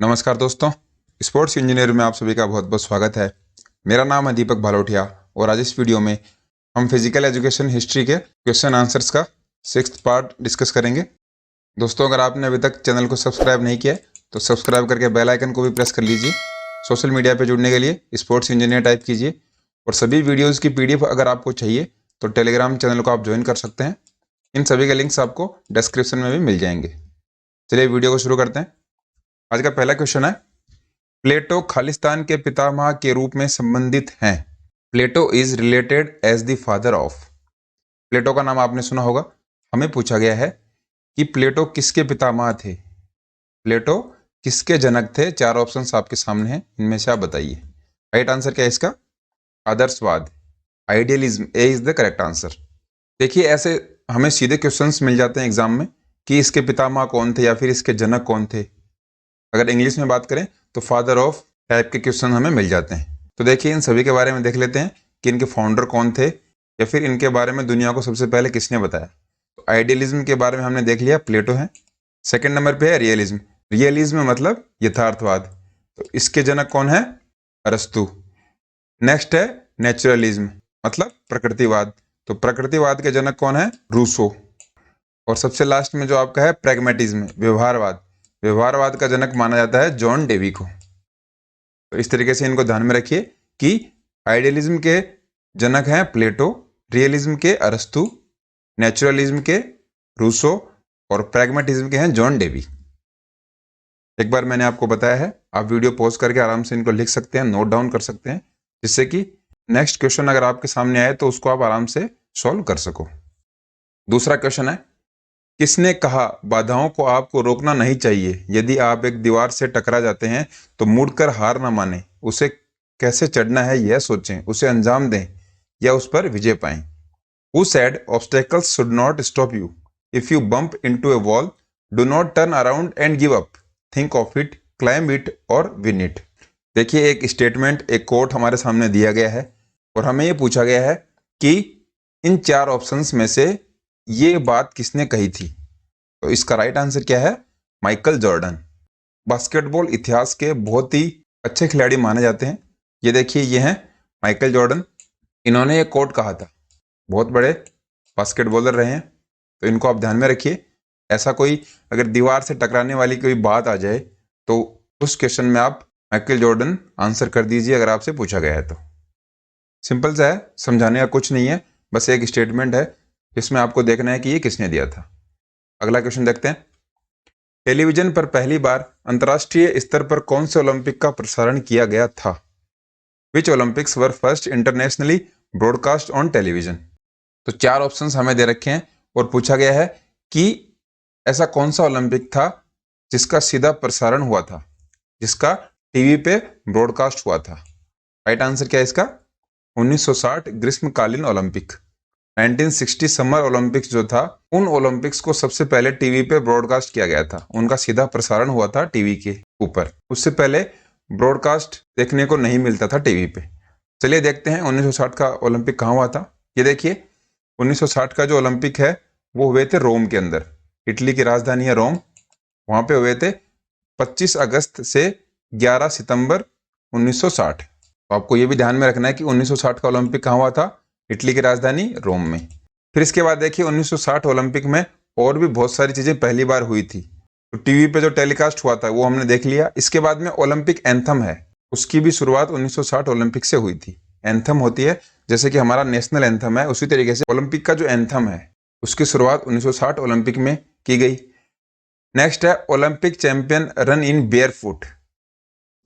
नमस्कार दोस्तों, sports engineer में आप सभी का बहुत बहुत स्वागत है। मेरा नाम है दीपक भालोठिया और आज इस वीडियो में हम फिजिकल एजुकेशन हिस्ट्री के क्वेश्चन आंसर्स का 6th पार्ट डिस्कस करेंगे। दोस्तों, अगर आपने अभी तक चैनल को सब्सक्राइब नहीं किया है तो सब्सक्राइब करके बेल आइकन को भी प्रेस कर लीजिए। सोशल मीडिया पर जुड़ने के लिए स्पोर्ट्स इंजीनियर टाइप कीजिए और सभी वीडियोज़ की PDF अगर आपको चाहिए तो टेलीग्राम चैनल को आप ज्वाइन कर सकते हैं। इन सभी के लिंक्स आपको डिस्क्रिप्शन में भी मिल जाएंगे। चलिए वीडियो को शुरू करते हैं। आज का पहला क्वेश्चन है, प्लेटो खालिस्तान के पितामह के रूप में संबंधित हैं। Plato is related as the father of. Plato का नाम आपने सुना होगा। हमें पूछा गया है कि प्लेटो किसके पितामह थे, प्लेटो किसके जनक थे। 4 ऑप्शंस आपके सामने हैं, इनमें से आप बताइए। राइट आंसर क्या है इसका? आदर्शवाद, idealism. A is the correct answer. देखिए, ऐसे हमें सीधे क्वेश्चंस मिल जाते हैं एग्जाम में कि इसके पितामह कौन थे या फिर इसके जनक कौन थे। अगर इंग्लिश में बात करें तो फादर ऑफ टाइप के क्वेश्चन हमें मिल जाते हैं। तो देखिए, इन सभी के बारे में देख लेते हैं कि इनके फाउंडर कौन थे या फिर इनके बारे में दुनिया को सबसे पहले किसने बताया। तो आइडियलिज्म के बारे में हमने देख लिया, प्लेटो है। सेकंड नंबर पे है रियलिज्म। रियलिज्म मतलब यथार्थवाद, तो इसके जनक कौन है? अरस्तु। नेक्स्ट है नेचुरलिज्म मतलब प्रकृतिवाद, तो प्रकृतिवाद के जनक कौन है? रूसो। और सबसे लास्ट में जो आपका है प्रैग्मेटिज्म, व्यवहारवाद, व्यवहारवाद का जनक माना जाता है जॉन डेवी को। तो इस तरीके से इनको ध्यान में रखिए कि आइडियलिज्म के जनक हैं प्लेटो, रियलिज्म के अरस्तु, नेचुरलिज्म के रूसो और प्रैग्मेटिज्म के हैं जॉन डेवी। एक बार मैंने आपको बताया है, आप वीडियो पॉज करके आराम से इनको लिख सकते हैं, नोट डाउन कर सकते हैं, जिससे कि नेक्स्ट क्वेश्चन अगर आपके सामने आए तो उसको आप आराम से सॉल्व कर सको। दूसरा क्वेश्चन है, किसने कहा बाधाओं को आपको रोकना नहीं चाहिए? यदि आप एक दीवार से टकरा जाते हैं तो मुड़कर हार ना माने, उसे कैसे चढ़ना है यह सोचें, उसे अंजाम दें या उस पर विजय पाएं। Who said obstacles should not stop you? If you bump into a wall, do not turn around and give up. Think of it, climb it और win it. देखिए, एक स्टेटमेंट, एक कोट हमारे सामने दिया गया है और हमें ये पूछा गया है कि इन 4 ऑप्शंस में से ये बात किसने कही थी। तो इसका राइट आंसर क्या है? Michael Jordan. बास्केटबॉल इतिहास के बहुत ही अच्छे खिलाड़ी माने जाते हैं। ये देखिए, ये हैं माइकल जॉर्डन। इन्होंने ये कोट कहा था, बहुत बड़े बास्केटबॉलर रहे हैं, तो इनको आप ध्यान में रखिए। ऐसा कोई अगर दीवार से टकराने वाली कोई बात आ जाए तो उस क्वेश्चन में आप माइकल जॉर्डन आंसर कर दीजिए अगर आपसे पूछा गया है तो। सिंपल सा है, समझाने का कुछ नहीं है, बस एक स्टेटमेंट है जिसमें आपको देखना है कि ये किसने दिया था। अगला क्वेश्चन देखते हैं, टेलीविजन पर पहली बार अंतर्राष्ट्रीय स्तर पर कौन से ओलंपिक का प्रसारण किया गया था? Which Olympics were first internationally broadcast on television? तो 4 ऑप्शंस हमें दे रखे हैं और पूछा गया है कि ऐसा कौन सा ओलंपिक था जिसका सीधा प्रसारण हुआ था, जिसका टीवी पे ब्रॉडकास्ट हुआ था। राइट आंसर क्या है इसका? 1960 ग्रीष्मकालीन ओलंपिक। 1960 समर ओलंपिक्स जो था, उन ओलंपिक्स को सबसे पहले टीवी पे ब्रॉडकास्ट किया गया था, उनका सीधा प्रसारण हुआ था टीवी के ऊपर। उससे पहले ब्रॉडकास्ट देखने को नहीं मिलता था टीवी पे। चलिए देखते हैं 1960 का ओलंपिक कहाँ हुआ था। ये देखिए, 1960 का जो ओलंपिक है वो हुए थे रोम के अंदर। इटली की राजधानी है रोम, वहां पे हुए थे 25 अगस्त से 11 सितंबर 1960। तो आपको ये भी ध्यान में रखना है कि 1960 का ओलंपिक कहाँ हुआ था? इटली की राजधानी रोम में। फिर इसके बाद देखिए, 1960 ओलंपिक में और भी बहुत सारी चीजें पहली बार हुई थी। तो टीवी पे जो टेलीकास्ट हुआ था वो हमने देख लिया। इसके बाद में ओलंपिक एंथम है, उसकी भी शुरुआत 1960 ओलंपिक से हुई थी। एंथम होती है जैसे कि हमारा नेशनल एंथम है, उसी तरीके से ओलंपिक का जो एंथम है उसकी शुरुआत 1960 ओलंपिक में की गई। नेक्स्ट है Olympic champion run in barefoot.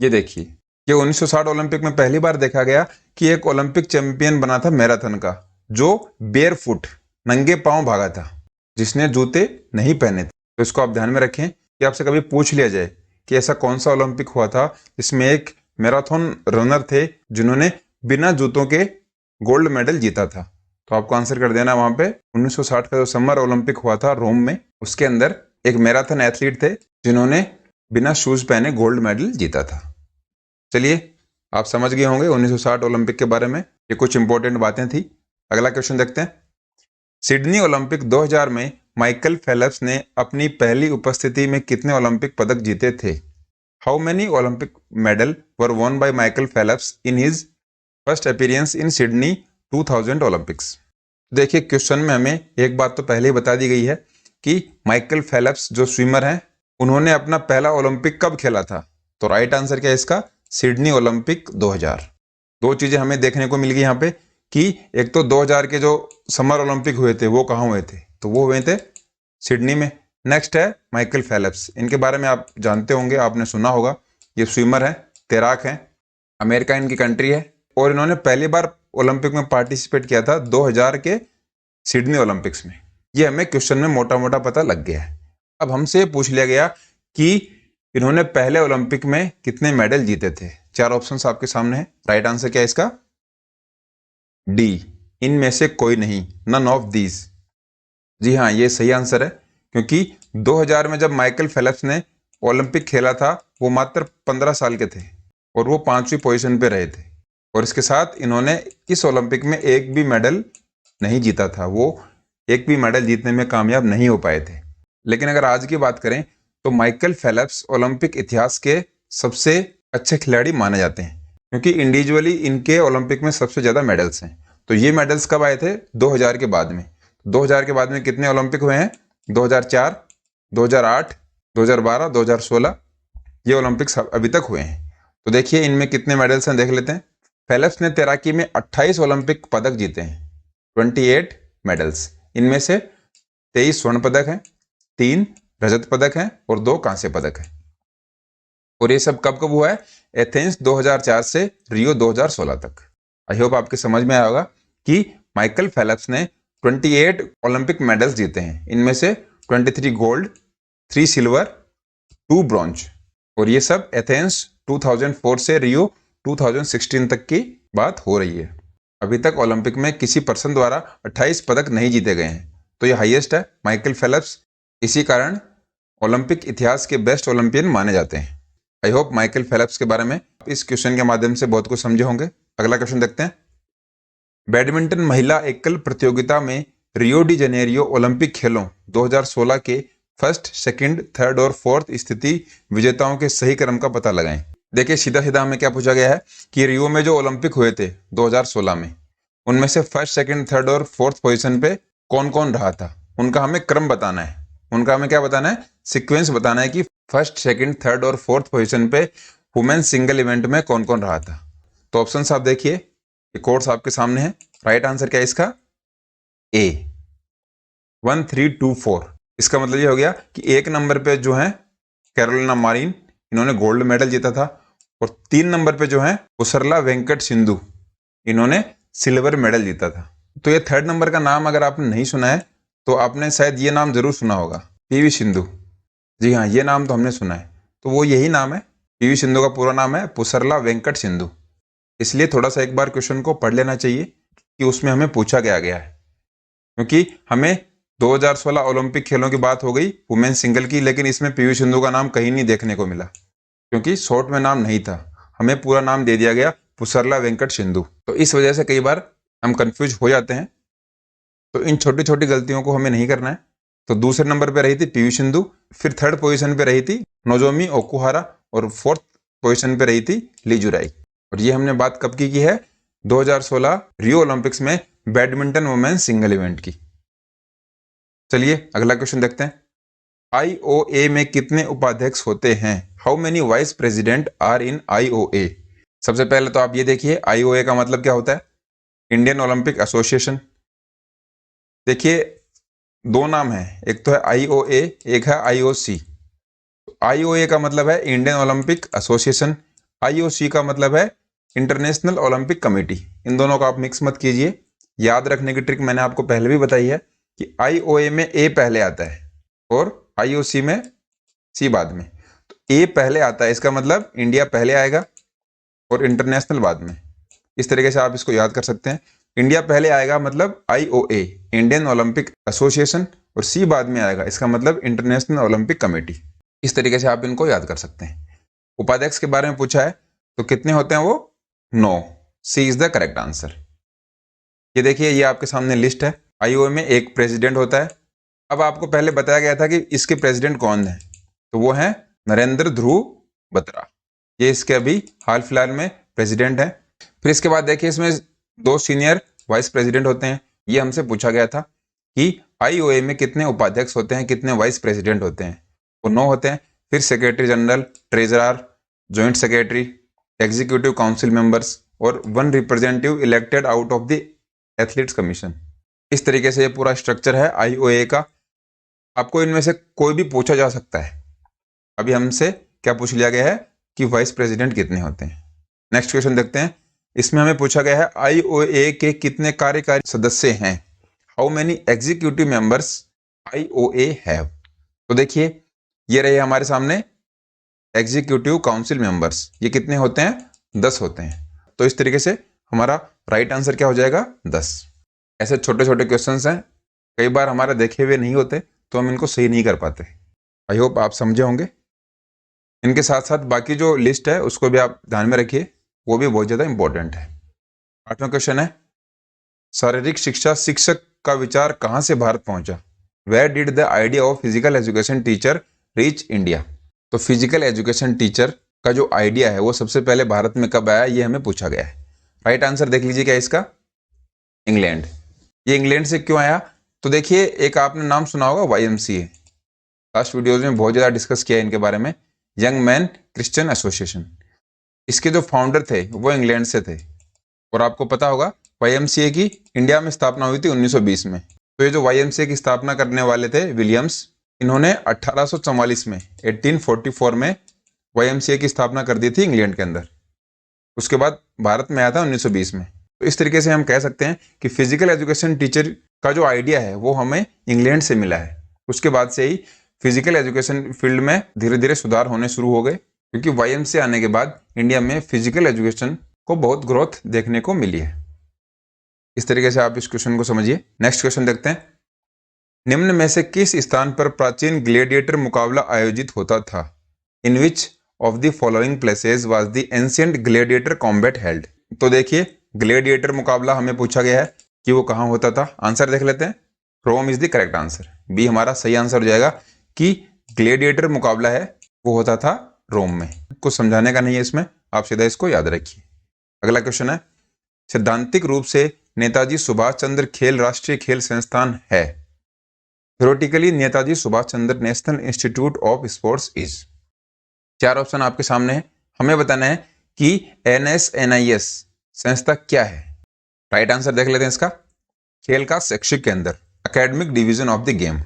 ये देखिए, ये 1960 ओलंपिक में पहली बार देखा गया कि एक ओलंपिक चैंपियन बना था मैराथन का, जो बेयरफुट नंगे पांव भागा था, जिसने जूते नहीं पहने थे। तो इसको आप ध्यान में रखें कि आपसे कभी पूछ लिया जाए कि ऐसा कौन सा ओलंपिक हुआ था जिसमें एक मैराथन रनर थे जिन्होंने बिना जूतों के गोल्ड मेडल जीता था। तो आपको आंसर कर देना वहां पे 1960 का जो समर ओलंपिक हुआ था रोम में, उसके अंदर एक मैराथन एथलीट थे जिन्होंने बिना शूज पहने गोल्ड मेडल जीता था। चलिए, आप समझ गए होंगे 1960 ओलंपिक के बारे में, ये कुछ इंपॉर्टेंट बातें थी। अगला क्वेश्चन देखते हैं, सिडनी ओलंपिक 2000 में माइकल फेल्प्स ने अपनी पहली उपस्थिति में कितने ओलंपिक पदक जीते थे? How many Olympic medal were won by Michael Phelps in his first appearance in Sydney 2000 Olympics. देखिए क्वेश्चन में हमें एक बात तो पहले ही बता दी गई है कि माइकल फेल्प्स जो स्विमर हैं उन्होंने अपना पहला ओलंपिक कब खेला था। तो राइट आंसर क्या है इसका, सिडनी ओलंपिक 2000। दो चीजें हमें देखने को मिल गई यहाँ पे कि एक तो 2000 के जो समर ओलंपिक हुए थे वो कहाँ हुए थे, तो वो हुए थे सिडनी में। नेक्स्ट है माइकल फेल्प्स, इनके बारे में आप जानते होंगे, आपने सुना होगा। ये स्विमर है, तैराक हैं, अमेरिका इनकी कंट्री है और इन्होंने पहली बार ओलंपिक में पार्टिसिपेट किया था 2000 के सिडनी ओलंपिक्स में। ये हमें क्वेश्चन में मोटा मोटा पता लग गया है। अब हमसे पूछ लिया गया कि इन्होंने पहले ओलंपिक में कितने मेडल जीते थे। चार ऑप्शंस आपके सामने है। राइट आंसर क्या है इसका, डी, इनमें से कोई नहीं, नन ऑफ दीज। जी हाँ, ये सही आंसर है, क्योंकि 2000 में जब माइकल फेल्प्स ने ओलंपिक खेला था वो मात्र 15 साल के थे और वो 5वीं पोजीशन पे रहे थे। और इसके साथ इन्होंने इस ओलंपिक में एक भी मेडल नहीं जीता था, वो एक भी मेडल जीतने में कामयाब नहीं हो पाए थे। लेकिन अगर आज की बात करें तो माइकल फेल्प्स ओलंपिक इतिहास के सबसे अच्छे खिलाड़ी माने जाते हैं, क्योंकि इंडिविजुअली इनके ओलंपिक में सबसे ज़्यादा मेडल्स हैं। तो ये मेडल्स कब आए थे, 2000 के बाद में। 2000 के बाद में कितने ओलंपिक हुए हैं, 2004, 2008, 2012, 2016, ये ओलंपिक्स अभी तक हुए हैं। तो देखिए इनमें कितने मेडल्स हैं देख लेते हैं। फेल्प्स ने तैराकी में 28 ओलंपिक पदक जीते हैं, 28 मेडल्स। इनमें से 23 स्वर्ण पदक हैं, 3 रजत पदक हैं और 2 कांस्य पदक हैं। और ये सब कब कब हुआ है, एथेंस 2004 से रियो 2016 तक। आई होप आपके समझ में आया होगा कि माइकल फेल्प्स ने 28 ओलंपिक मेडल्स जीते हैं। इनमें से 23 गोल्ड, 3 सिल्वर, 2 ब्रॉन्ज। और ये सब एथेंस 2004 से रियो 2016 तक की बात हो रही है। अभी तक ओलंपिक में किसी पर्सन द्वारा 28 पदक नहीं जीते गए हैं, तो ये हाईएस्ट है माइकल फेल्प्स। इसी कारण ओलंपिक इतिहास के बेस्ट ओलंपियन माने जाते हैं। आई होप माइकल फेल्प्स के बारे में इस क्वेश्चन के माध्यम से बहुत कुछ समझे होंगे। अगला क्वेश्चन देखते हैं। बैडमिंटन महिला एकल प्रतियोगिता में रियो डी जनेरियो ओलंपिक खेलों 2016 के फर्स्ट, सेकंड, थर्ड और फोर्थ स्थिति विजेताओं के सही क्रम का पता लगाएं। देखिए सीधा सीधा हमें क्या पूछा गया है कि रियो में जो ओलंपिक हुए थे 2016 में, उनमें से फर्स्ट, सेकंड, थर्ड और फोर्थ पोजीशन पे कौन कौन रहा था, उनका हमें क्रम बताना है। उनका हमें क्या बताना है, सीक्वेंस बताना है कि फर्स्ट, सेकंड, थर्ड और फोर्थ पोजीशन पे वुमेन सिंगल इवेंट में कौन कौन रहा था। तो ऑप्शन आप देखिए, ये कोर्स आपके सामने है। राइट आंसर क्या है इसका, ए, 1, 3, 2, 4। इसका मतलब ये हो गया कि एक नंबर पे जो है कैरोलिना मारिन, इन्होंने गोल्ड मेडल जीता था। और 3 नंबर पे जो है पुसरला वेंकट सिंधु, इन्होंने सिल्वर मेडल जीता था। तो ये थर्ड नंबर का नाम अगर आपने नहीं सुना है तो आपने शायद ये नाम जरूर सुना होगा, पीवी सिंधु। जी हाँ, ये नाम तो हमने सुना है, तो वो यही नाम है। पीवी सिंधु का पूरा नाम है पुसरला वेंकट सिंधु। इसलिए थोड़ा सा एक बार क्वेश्चन को पढ़ लेना चाहिए कि उसमें हमें पूछा गया है, क्योंकि हमें 2016 ओलंपिक खेलों की बात हो गई वुमेन सिंगल की, लेकिन इसमें पीवी सिंधु का नाम कहीं नहीं देखने को मिला, क्योंकि शॉर्ट में नाम नहीं था। हमें पूरा नाम दे दिया गया पुसरला वेंकट सिंधु। तो इस वजह से कई बार हम कंफ्यूज हो जाते हैं। तो इन छोटी छोटी गलतियों को हमें नहीं करना है। तो दूसरे नंबर पे रही थी पीवी सिंधु, फिर थर्ड पोजीशन पे रही थी नोजोमी ओकुहारा और फोर्थ पोजीशन पे रही थी ली जुराई। और ये हमने बात कब की है, 2016 रियो ओलंपिक्स में बैडमिंटन वुमेन सिंगल इवेंट की। चलिए अगला क्वेश्चन देखते हैं। आईओए में कितने उपाध्यक्ष होते हैं, how many vice president are in IOA. सबसे पहले तो आप ये देखिए आईओए का मतलब क्या होता है, इंडियन ओलंपिक एसोसिएशन। देखिए 2 नाम है, एक तो है आईओए, एक है आईओसी। आईओए का मतलब है इंडियन ओलंपिक एसोसिएशन, आईओसी का मतलब है इंटरनेशनल ओलंपिक कमेटी। इन दोनों को आप मिक्स मत कीजिए। याद रखने की ट्रिक मैंने आपको पहले भी बताई है कि आईओए में ए पहले आता है और आईओसी में सी बाद में। तो ए पहले आता है, इसका मतलब इंडिया पहले आएगा और इंटरनेशनल बाद में। इस तरीके से आप इसको याद कर सकते हैं। इंडिया पहले आएगा मतलब आईओए, इंडियन ओलंपिक एसोसिएशन, और सी बाद में आएगा, इसका मतलब इंटरनेशनल ओलंपिक कमेटी। इस तरीके से आप इनको याद कर सकते हैं। उपाध्यक्ष के बारे में पूछा है तो कितने होते हैं वो, 9। सी इज द करेक्ट आंसर। ये देखिए ये आपके सामने लिस्ट है। आईओए में एक प्रेसिडेंट होता है। अब आपको पहले बताया गया था कि इसके प्रेसिडेंट कौन है, तो वो है नरेंद्र ध्रुव बत्रा, ये इसके अभी हाल फिलहाल में प्रेसिडेंट हैं। फिर इसके बाद देखिए इसमें 2 सीनियर वाइस प्रेसिडेंट होते हैं। ये हमसे पूछा गया था कि आईओए में कितने उपाध्यक्ष होते हैं, कितने वाइस प्रेसिडेंट होते हैं, वो 9 होते हैं। फिर secretary general, treasurer, joint secretary, executive council members और 1 representative elected out of the athletes commission. इस तरीके से ये पूरा स्ट्रक्चर है आईओए का। आपको इनमें से कोई भी पूछा जा सकता है। अभी हमसे क्या पूछ लिया गया है कि वाइस प्रेसिडेंट कितने होते हैं। नेक्स्ट क्वेश्चन देखते हैं। इसमें हमें पूछा गया है आईओए के कितने कार्यकारी सदस्य हैं, how many executive members IOA have. तो देखिए ये रहे हमारे सामने एग्जीक्यूटिव काउंसिल मेंबर्स, ये कितने होते हैं, 10 होते हैं। तो इस तरीके से हमारा राइट आंसर क्या हो जाएगा, 10। ऐसे छोटे छोटे क्वेश्चंस हैं, कई बार हमारे देखे हुए नहीं होते तो हम इनको सही नहीं कर पाते। आई होप आप समझे होंगे। इनके साथ साथ बाकी जो लिस्ट है उसको भी आप ध्यान में रखिए, वो भी बहुत ज़्यादा इंपॉर्टेंट है। 8वां क्वेश्चन है, शारीरिक शिक्षा शिक्षक का विचार कहाँ से भारत पहुंचा। Where did the idea of physical education teacher reach India. तो फिजिकल एजुकेशन टीचर का जो आइडिया है वो सबसे पहले भारत में कब आया, ये हमें पूछा गया है। राइट आंसर देख लीजिए क्या इसका, इंग्लैंड। ये इंग्लैंड से क्यों आया, तो देखिए एक आपने नाम सुना होगा YMCA, लास्ट वीडियोज में बहुत ज़्यादा डिस्कस किया है इनके बारे में, यंग मैन क्रिश्चियन एसोसिएशन। इसके जो फाउंडर थे वो इंग्लैंड से थे। और आपको पता होगा YMCA की इंडिया में स्थापना हुई थी 1920 में। तो ये जो YMCA की स्थापना करने वाले थे विलियम्स, इन्होंने 1844 में 1844 में YMCA की स्थापना कर दी थी इंग्लैंड के अंदर। उसके बाद भारत में आया था 1920 में। तो इस तरीके से हम कह सकते हैं कि फिजिकल एजुकेशन टीचर का जो आइडिया है वो हमें इंग्लैंड से मिला है। उसके बाद से ही फिजिकल एजुकेशन फील्ड में धीरे धीरे सुधार होने शुरू हो गए, क्योंकि YMCA आने के बाद इंडिया में फिजिकल एजुकेशन को बहुत ग्रोथ देखने को मिली है। इस तरीके से आप इस क्वेश्चन को समझिए। नेक्स्ट क्वेश्चन देखते हैं। निम्न में से किस स्थान पर प्राचीन ग्लेडिएटर मुकाबला आयोजित होता था। In which of the following places was the ancient gladiator combat held. तो देखिए ग्लेडिएटर मुकाबला हमें पूछा गया है कि वो कहाँ होता था। आंसर देख लेते हैं। Rome is the correct answer, B हमारा सही आंसर हो जाएगा कि ग्लेडिएटर मुकाबला है वो होता था रोम में। कुछ समझाने का नहीं है इसमें, आप सीधा इसको याद रखिए। अगला क्वेश्चन है, सैद्धांतिक रूप से नेताजी सुभाष चंद्र खेल राष्ट्रीय खेल संस्थान है। Theoretically Netaji Subhash Chandra national institute of sports is. 4 option आपके सामने है, हमें बताना है कि NSNIS संस्था क्या है। राइट आंसर देख लेते हैं इसका, खेल का शैक्षिक केंद्र, academic division of the game.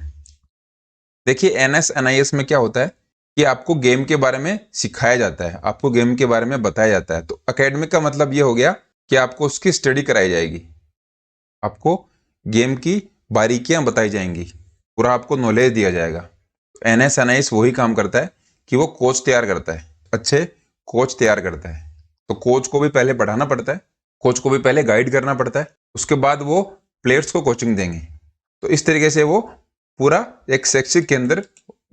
देखिए NSNIS में क्या होता है कि आपको गेम के बारे में सिखाया जाता है, आपको गेम के बारे में बताया जाता है। तो एकेडमिक का मतलब ये हो गया कि आपको उसकी स्टडी कराई जाएगी, आपको गेम की बारीकियां बताई जाएंगी, पूरा आपको नॉलेज दिया जाएगा। NSNIS वही काम करता है कि वो कोच तैयार करता है, अच्छे कोच तैयार करता है। तो कोच को भी पहले पढ़ाना पड़ता है, कोच को भी पहले गाइड करना पड़ता है, उसके बाद वो प्लेयर्स को कोचिंग देंगे। तो इस तरीके से वो पूरा एक शैक्षिक केंद्र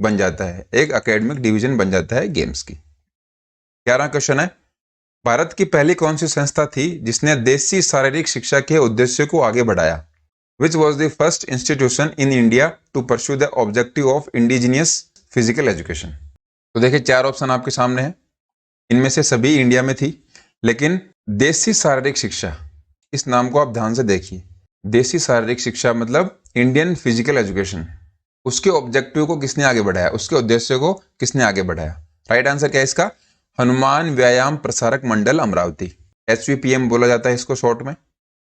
बन जाता है, एक एकेडमिक डिवीजन बन जाता है गेम्स की। 11वां क्वेश्चन है, भारत की पहली कौन सी संस्था थी जिसने देसी शारीरिक शिक्षा के उद्देश्य को आगे बढ़ाया। Which was the first institution in India to pursue the objective of indigenous physical education? तो देखिए 4 ऑप्शन आपके सामने हैं, इनमें से सभी इंडिया में थी, लेकिन देसी शारीरिक शिक्षा, इस नाम को आप ध्यान से देखिए। देसी शारीरिक शिक्षा मतलब इंडियन फिजिकल एजुकेशन, उसके ऑब्जेक्टिव को किसने आगे बढ़ाया, उसके उद्देश्य को किसने आगे बढ़ाया। राइट आंसर क्या है इसका, हनुमान व्यायाम प्रसारक मंडल अमरावती, HVPM बोला जाता है इसको शॉर्ट में।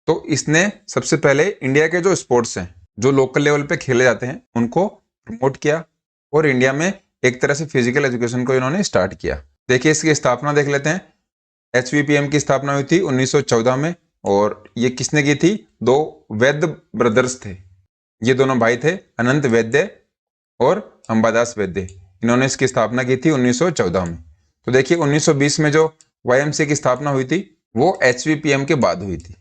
तो इसने सबसे पहले इंडिया के जो स्पोर्ट्स हैं, जो लोकल लेवल पे खेले जाते हैं, उनको प्रमोट किया और इंडिया में एक तरह से फिजिकल एजुकेशन को इन्होंने स्टार्ट किया। देखिए इसकी स्थापना देख लेते हैं। HVPM की स्थापना हुई थी 1914 में, और ये किसने की थी, 2 वैद्य ब्रदर्स थे, ये दोनों भाई थे, अनंत वैद्य और अंबादास वैद्य। इन्होंने इसकी स्थापना की थी 1914 में। तो देखिए 1920 में जो YMCA की स्थापना हुई थी वो HVPM के बाद हुई थी,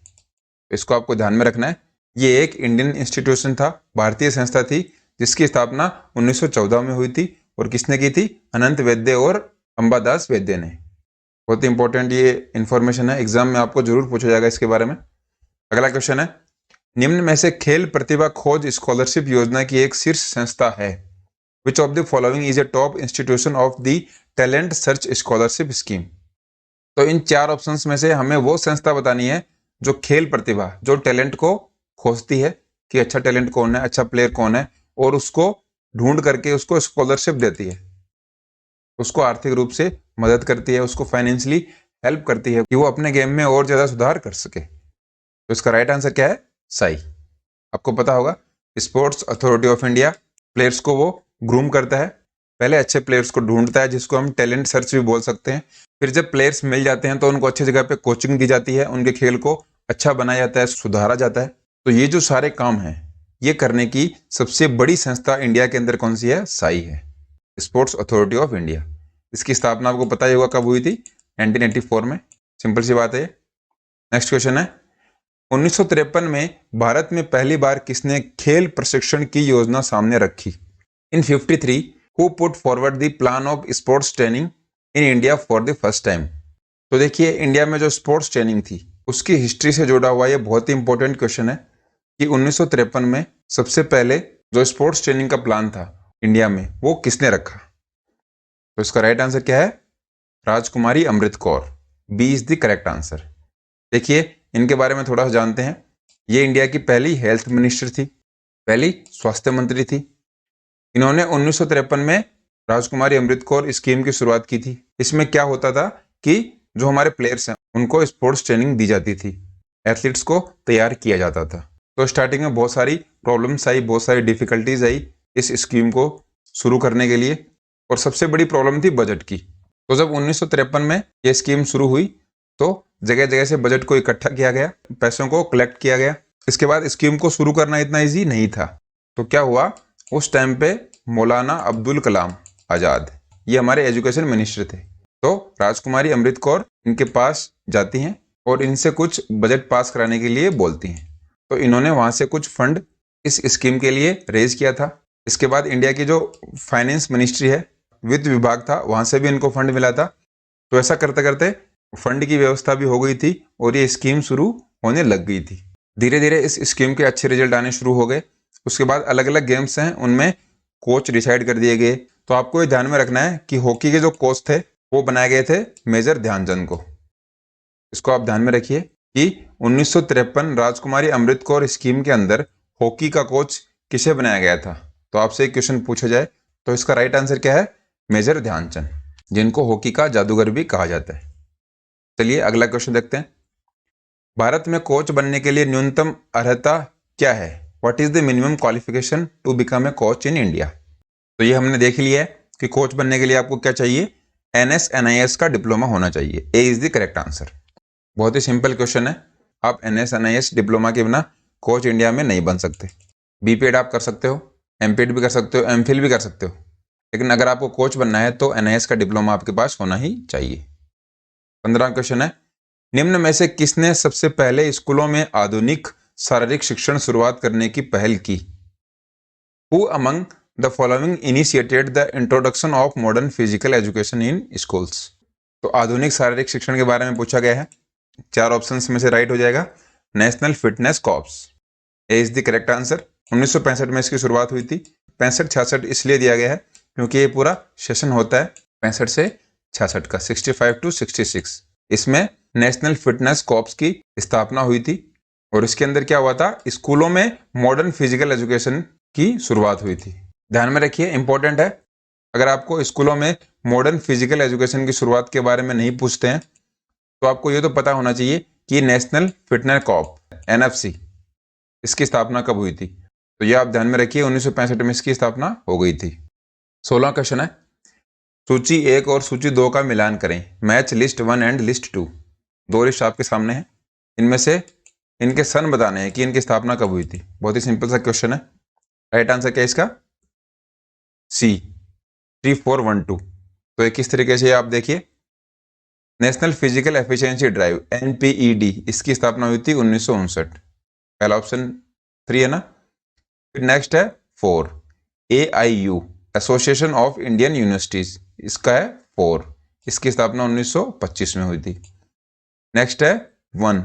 इसको आपको ध्यान में रखना है। ये एक इंडियन इंस्टीट्यूशन था, भारतीय संस्था थी, जिसकी स्थापना 1914 में हुई थी, और किसने की थी, अनंत वैद्य और अंबादास वैद्य ने। बहुत इंपॉर्टेंट ये इंफॉर्मेशन है, एग्जाम में आपको जरूर पूछा जाएगा इसके बारे में। अगला क्वेश्चन है, निम्न में से खेल प्रतिभा खोज स्कॉलरशिप योजना की एक शीर्ष संस्था है। विच of the following is a top institution of the talent search scholarship scheme. तो इन 4 ऑप्शंस में से हमें वो संस्था बतानी है जो खेल प्रतिभा, जो टैलेंट को खोजती है कि अच्छा टैलेंट कौन है, अच्छा प्लेयर कौन है, और उसको ढूंढ करके उसको स्कॉलरशिप देती है, उसको आर्थिक रूप से मदद करती है, उसको फाइनेंशियली हेल्प करती है कि वो अपने गेम में और ज़्यादा सुधार कर सके। तो इसका राइट आंसर क्या है? साई। आपको पता होगा sports authority of India players को वो ग्रूम करता है, पहले अच्छे प्लेयर्स को ढूंढता है जिसको हम टैलेंट सर्च भी बोल सकते हैं। फिर जब प्लेयर्स मिल जाते हैं तो उनको अच्छी जगह पे कोचिंग दी जाती है, उनके खेल को अच्छा बनाया जाता है, सुधारा जाता है। तो ये जो सारे काम हैं ये करने की सबसे बड़ी संस्था इंडिया के अंदर कौन सी है? साई है, स्पोर्ट्स अथॉरिटी ऑफ इंडिया। इसकी स्थापना आपको पता ही होगा कब हुई थी? 1984 में। सिंपल सी बात है। नेक्स्ट क्वेश्चन है, 1953 में भारत में पहली बार किसने खेल प्रशिक्षण की योजना सामने रखी? इन 53 who put forward the plan of sports training in India for the first time? तो देखिए, इंडिया में जो स्पोर्ट्स ट्रेनिंग थी उसकी हिस्ट्री से जुड़ा हुआ ये बहुत ही इंपॉर्टेंट क्वेश्चन है कि 1953 में सबसे पहले जो स्पोर्ट्स ट्रेनिंग का प्लान था इंडिया में वो किसने रखा? तो इसका राइट आंसर क्या है? Rajkumari Amrit Kaur. B is the correct answer. देखिए, इनके बारे में थोड़ा सा जानते हैं। ये इंडिया की पहली हेल्थ मिनिस्टर थी, पहली स्वास्थ्य मंत्री थी। इन्होंने 1953 में राजकुमारी अमृत कौर स्कीम की शुरुआत की थी। इसमें क्या होता था कि जो हमारे प्लेयर्स हैं उनको स्पोर्ट्स ट्रेनिंग दी जाती थी, एथलीट्स को तैयार किया जाता था। तो स्टार्टिंग में बहुत सारी प्रॉब्लम्स आई, बहुत सारी डिफिकल्टीज आई इस स्कीम को शुरू करने के लिए, और सबसे बड़ी प्रॉब्लम थी बजट की। तो जब 1953 में यह स्कीम शुरू हुई तो जगह जगह से बजट को इकट्ठा किया गया, पैसों को कलेक्ट किया गया। इसके बाद स्कीम को शुरू करना इतना ईजी नहीं था। तो क्या हुआ, उस टाइम पे मौलाना अब्दुल कलाम आज़ाद, ये हमारे एजुकेशन मिनिस्टर थे। तो राजकुमारी अमृत कौर इनके पास जाती हैं और इनसे कुछ बजट पास कराने के लिए बोलती हैं। तो इन्होंने वहाँ से कुछ फंड इस स्कीम के लिए रेज किया था। इसके बाद इंडिया की जो फाइनेंस मिनिस्ट्री है, वित्त विभाग था, वहाँ से भी इनको फंड मिला था। तो ऐसा करते करते फंड की व्यवस्था भी हो गई थी और ये स्कीम शुरू होने लग गई थी। धीरे धीरे इस स्कीम के अच्छे रिजल्ट आने शुरू हो गए। उसके बाद अलग अलग गेम्स हैं उनमें कोच डिसाइड कर दिए गए। तो आपको ये ध्यान में रखना है कि हॉकी के जो कोच थे वो बनाए गए थे मेजर ध्यानचंद को। इसको आप ध्यान में रखिए कि 1953 राजकुमारी अमृत कौर स्कीम के अंदर हॉकी का कोच किसे बनाया गया था? तो आपसे एक क्वेश्चन पूछा जाए तो इसका राइट आंसर क्या है? मेजर ध्यानचंद, जिनको हॉकी का जादूगर भी कहा जाता है। चलिए अगला क्वेश्चन देखते हैं। भारत में कोच बनने के लिए न्यूनतम अर्हता क्या है? What is the minimum qualification to become a coach in India? तो ये हमने देख लिया है कि कोच बनने के लिए आपको क्या चाहिए? NS-NIS का डिप्लोमा होना चाहिए। ए इज द करेक्ट आंसर। बहुत ही सिंपल क्वेश्चन है। आप NS-NIS डिप्लोमा के बिना कोच इंडिया में नहीं बन सकते। BPED आप कर सकते हो, MPED भी कर सकते हो, MPhil भी कर सकते हो, लेकिन अगर आपको कोच बनना है तो NIS का डिप्लोमा आपके पास होना ही चाहिए। 15वां क्वेश्चन है, निम्न में से किसने सबसे पहले स्कूलों में आधुनिक शारीरिक शिक्षण शुरुआत करने की पहल की? Who among the following initiated the introduction of modern physical education in schools? तो आधुनिक शारीरिक शिक्षण के बारे में पूछा गया है। 4 ऑप्शंस में से राइट हो जाएगा national fitness corps. A is the correct answer. 1965 में इसकी शुरुआत हुई थी। 65-66 इसलिए दिया गया है क्योंकि ये पूरा सेशन होता है 65 से 66 का, 65 to 66। इसमें नेशनल फिटनेस कॉर्प्स की स्थापना हुई थी और इसके अंदर क्या हुआ था? स्कूलों में मॉडर्न फिजिकल एजुकेशन की शुरुआत हुई थी। ध्यान में रखिए, इंपॉर्टेंट है। अगर आपको स्कूलों में मॉडर्न फिजिकल एजुकेशन की शुरुआत के बारे में नहीं पूछते हैं तो आपको ये तो पता होना चाहिए कि नेशनल फिटनेस कॉर्प NFC इसकी स्थापना कब हुई थी। तो ये आप ध्यान में रखिए, 1965 में इसकी स्थापना हो गई थी। 16वां क्वेश्चन है, सूची 1 और सूची 2 का मिलान करें। Match list 1 and list 2। 2 list आपके सामने है, इनमें से इनके सन बताने हैं कि इनकी स्थापना कब हुई थी। बहुत ही सिंपल सा क्वेश्चन है। राइट आंसर क्या है इसका? C, 3412। तो ये किस तरीके से आप देखिए, national physical efficiency drive NPED इसकी स्थापना हुई थी 1959। पहला ऑप्शन 3 है ना। फिर नेक्स्ट है 4, AIU association of Indian universities, इसका है 4, इसकी स्थापना 1925 में हुई थी। नेक्स्ट है 1,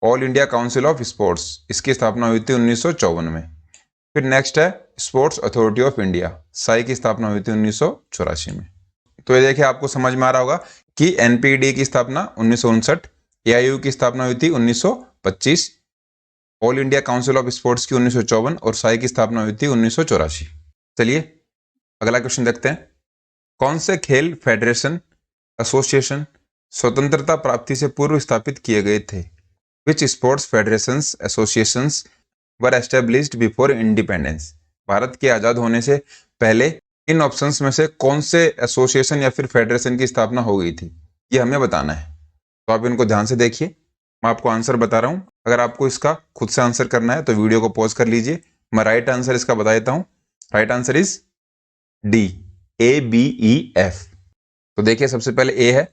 all India council of sports, इसकी स्थापना हुई थी 1954 में। फिर नेक्स्ट है sports authority of India, Sai की स्थापना हुई थी 1984 में। तो ये देखिए आपको समझ में आ रहा होगा कि एनपीडी की स्थापना 1959, एआईयू की स्थापना हुई थी 1925, all India council of sports की 1954 और साई की स्थापना हुई थी 1984। चलिए अगला क्वेश्चन देखते हैं। कौन से खेल फेडरेशन एसोसिएशन स्वतंत्रता प्राप्ति से पूर्व स्थापित किए गए थे? विच स्पोर्ट्स फेडरेशंस एसोसिएशंस वर एस्टेब्लिश्ड बिफोर इंडिपेंडेंस? भारत के आजाद होने से पहले इन ऑप्शंस में से कौन से एसोसिएशन या फिर फेडरेशन की स्थापना हो गई थी, ये हमें बताना है। तो आप इनको ध्यान से देखिए, मैं आपको आंसर बता रहा हूं। अगर आपको इसका खुद से आंसर करना है तो वीडियो को पॉज कर लीजिए। मैं राइट आंसर इसका बता देता हूं। Right answer is D, ABEF। तो देखिए सबसे पहले ए है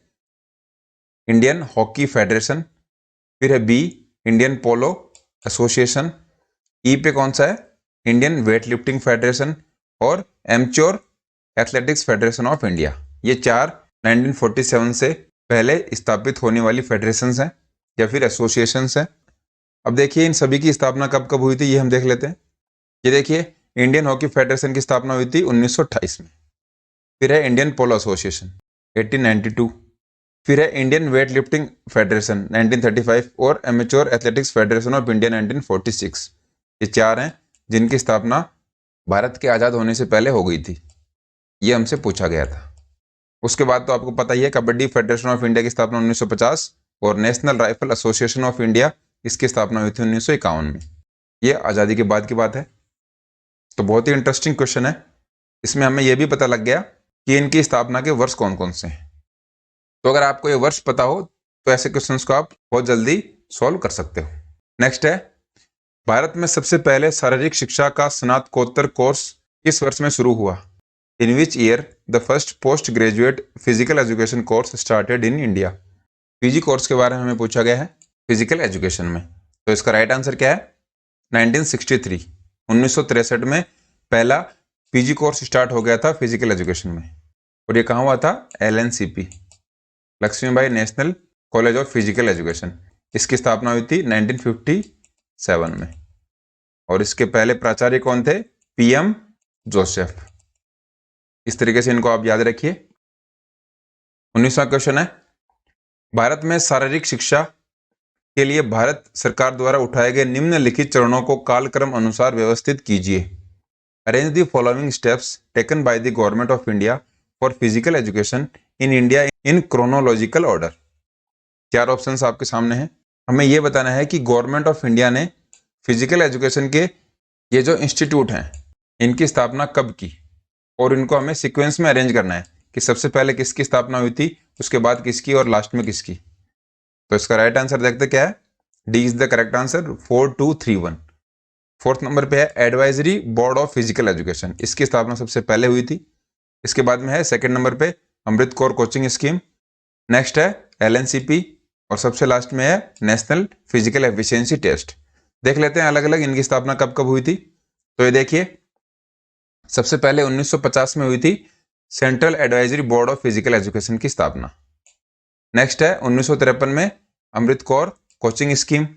इंडियन हॉकी फेडरेशन, फिर है बी इंडियन पोलो एसोसिएशन, ई पे कौन सा है इंडियन वेट लिफ्टिंग फेडरेशन और एमच्योर एथलेटिक्स फेडरेशन ऑफ इंडिया। ये चार 1947 से पहले स्थापित होने वाली फेडरेशंस हैं या फिर एसोसिएशंस हैं। अब देखिए इन सभी की स्थापना कब कब हुई थी ये हम देख लेते हैं। ये देखिए इंडियन हॉकी फेडरेशन की स्थापना हुई थी 1928 में, फिर है इंडियन पोलो एसोसिएशन 1892, फिर है इंडियन वेट लिफ्टिंग फेडरेशन 1935 और amateur athletics federation of India 1946। ये चार हैं जिनकी स्थापना भारत के आज़ाद होने से पहले हो गई थी, ये हमसे पूछा गया था। उसके बाद तो आपको पता ही है कबड्डी फेडरेशन ऑफ इंडिया की स्थापना 1950 और national rifle association of India इसकी स्थापना हुई थी 1951 में। ये आज़ादी के बाद की बात है। तो बहुत ही इंटरेस्टिंग क्वेश्चन है, इसमें हमें यह भी पता लग गया कि इनकी स्थापना के वर्ष कौन कौन से हैं। तो अगर आपको ये वर्ष पता हो तो ऐसे क्वेश्चंस को आप बहुत जल्दी सॉल्व कर सकते हो। नेक्स्ट है भारत में सबसे पहले शारीरिक शिक्षा का स्नातकोत्तर कोर्स किस वर्ष में शुरू हुआ? In which year the first post graduate physical education course started in India? PG course के बारे में हमें पूछा गया है फिजिकल एजुकेशन में। तो इसका राइट आंसर क्या है 1963। 1963 में पहला पीजी कोर्स स्टार्ट हो गया था फिजिकल एजुकेशन में, और ये कहाँ हुआ था? LNCP, Lakshmibai national college of physical education. इसकी स्थापना हुई थी 1957 में, और इसके पहले प्राचार्य कौन थे? PM Joseph. इस तरीके से इनको आप याद रखिए। 19वां क्वेश्चन है भारत में शारीरिक शिक्षा के लिए भारत सरकार द्वारा उठाए गए निम्नलिखित चरणों को कालक्रम अनुसार व्यवस्थित कीजिए। Arrange the following steps taken by the government of India for physical education in India in chronological order. चार ऑप्शंस आपके सामने हैं। हमें यह बताना है कि गवर्नमेंट ऑफ इंडिया ने फिजिकल एजुकेशन के ये जो इंस्टीट्यूट हैं इनकी स्थापना कब की, और इनको हमें सीक्वेंस में अरेंज करना है कि सबसे पहले किसकी स्थापना हुई थी, उसके बाद किसकी और लास्ट में किसकी। तो इसका राइट आंसर देखते क्या है? D is the correct answer, 4231। Fourth number पे है advisory board of physical education, इसकी स्थापना सबसे पहले हुई थी। इसके बाद में है सेकंड नंबर पे Amrit Kaur coaching scheme, next है LNCP, और सबसे लास्ट में है नेशनल फिजिकल एफिशिएंसी टेस्ट। देख लेते हैं अलग अलग इनकी स्थापना कब कब हुई थी। तो ये देखिए सबसे पहले 1950 में हुई थी central advisory board of physical education की स्थापना। नेक्स्ट है 1953 में अमृत कौर कोचिंग स्कीम।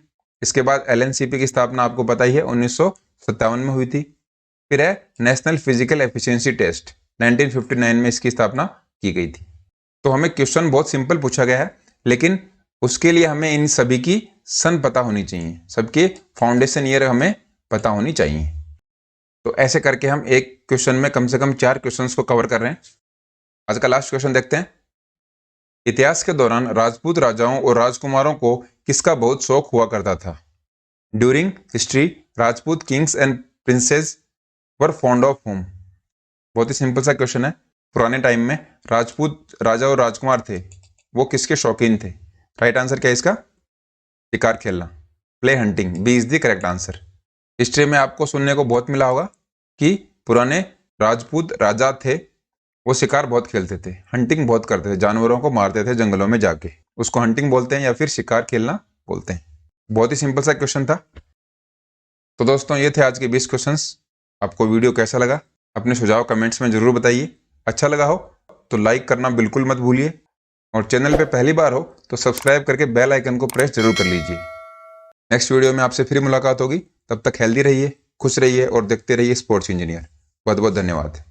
इसके बाद LNCP की स्थापना आपको पता ही है 1957 में हुई थी। फिर है नेशनल फिजिकल एफिशिएंसी टेस्ट, 1959 में इसकी स्थापना की गई थी। तो हमें क्वेश्चन बहुत सिंपल पूछा गया है, लेकिन उसके लिए हमें इन सभी की सन पता होनी चाहिए, सबके फाउंडेशन ईयर हमें पता होनी चाहिए। तो ऐसे करके हम एक क्वेश्चन में कम से कम 4 क्वेश्चंस को कवर कर रहे हैं। आज का लास्ट क्वेश्चन देखते हैं। इतिहास के दौरान राजपूत राजाओं और राजकुमारों को किसका बहुत शौक हुआ करता था? During history Rajput Kings and princess were fond of home. बहुत ही सिंपल सा क्वेश्चन है। पुराने टाइम में राजपूत राजा और राजकुमार थे, वो किसके शौकीन थे? राइट आंसर क्या है इसका? शिकार खेलना, play hunting. B is the correct answer. History में आपको सुनने को बहुत मिला होगा कि पुराने राजपूत राजा थे, वो शिकार बहुत खेलते थे, हंटिंग बहुत करते थे, जानवरों को मारते थे जंगलों में जाके, उसको हंटिंग बोलते हैं या फिर शिकार खेलना बोलते हैं। बहुत ही सिंपल सा क्वेश्चन था। तो दोस्तों ये थे आज के 20 क्वेश्चंस। आपको वीडियो कैसा लगा अपने सुझाव कमेंट्स में जरूर बताइए। अच्छा लगा हो तो लाइक करना बिल्कुल मत भूलिए, और चैनल पे पहली बार हो तो सब्सक्राइब करके बेल आइकन को प्रेस जरूर कर लीजिए। नेक्स्ट वीडियो में आपसे फिर मुलाकात होगी, तब तक हेल्दी रहिए, खुश रहिए और देखते रहिए स्पोर्ट्स इंजीनियर। बहुत बहुत धन्यवाद।